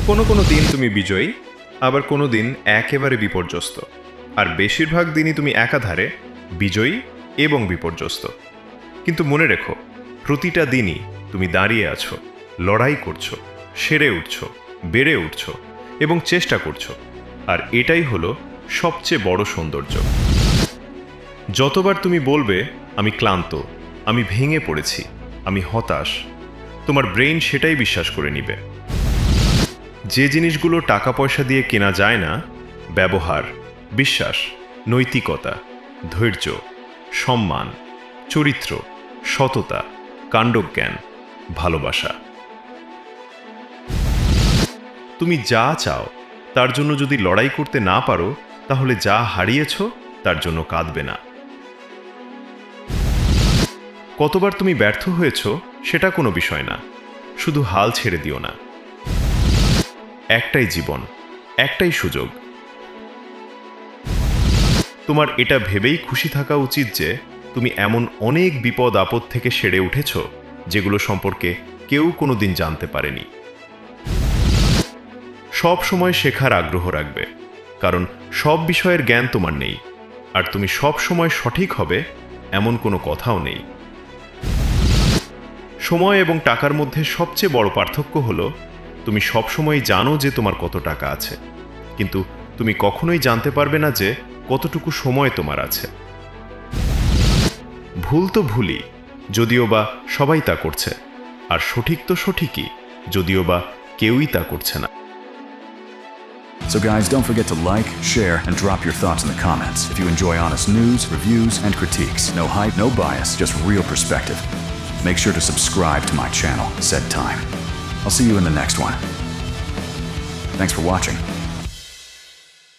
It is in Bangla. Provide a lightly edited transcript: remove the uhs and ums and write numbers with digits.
কোনো কোনো দিন তুমি বিজয়ী, আবার কোনো দিন একেবারে বিপর্যস্ত। আর বেশিরভাগ দিনই তুমি একাধারে বিজয়ী এবং বিপর্যস্ত। কিন্তু মনে রেখো, প্রতিটা দিনই তুমি দাঁড়িয়ে আছো, লড়াই করছো, সেরে উঠছো, বেড়ে উঠছো এবং চেষ্টা করছো। আর এটাই হলো সবচেয়ে বড় সৌন্দর্য। যতবার তুমি বলবে আমি ক্লান্ত, আমি ভেঙে পড়েছি, আমি হতাশ, তোমার ব্রেইন সেটাই বিশ্বাস করে নিবে। যে জিনিসগুলো টাকা পয়সা দিয়ে কেনা যায় না, ব্যবহার, বিশ্বাস, নৈতিকতা, ধৈর্য, সম্মান, চরিত্র, সততা, কাণ্ডজ্ঞান, ভালোবাসা। তুমি যা চাও তার জন্য যদি লড়াই করতে না পারো, তাহলে যা হারিয়েছ তার জন্য কাঁদবে না। কতবার তুমি ব্যর্থ হয়েছ সেটা কোনো বিষয় না, শুধু হাল ছেড়ে দিও না। একটাই জীবন, একটাই সুযোগ। তোমার এটা ভেবেই খুশি থাকা উচিত যে তুমি এমন অনেক বিপদ আপদ থেকে সেরে উঠেছ যেগুলো সম্পর্কে কেউ কোনোদিন জানতে পারেনি। সব সময় শেখার আগ্রহ রাখবে, কারণ সব বিষয়ের জ্ঞান তোমার নেই, আর তুমি সব সময় সঠিক হবে এমন কোনো কথাও নেই। সময় এবং টাকার মধ্যে সবচেয়ে বড় পার্থক্য হলো তুমি সবসময় জানো যে তোমার কত টাকা আছে, কিন্তু তুমি কখনোই জানতে পারবে না যে কতটুকু সময় তোমার আছে। ভুল তো ভুলই, যদিও বা সবাই তা করছে, আর সঠিক তো সঠিকই, যদিও বা কেউই তা করছে না। So guys, don't forget to like, share, and drop your thoughts in the comments. If you enjoy honest news, reviews, and critiques, no hype, no bias, just real perspective. Make sure to subscribe to my channel, Said Time. I'll see you in the next one. Thanks for watching.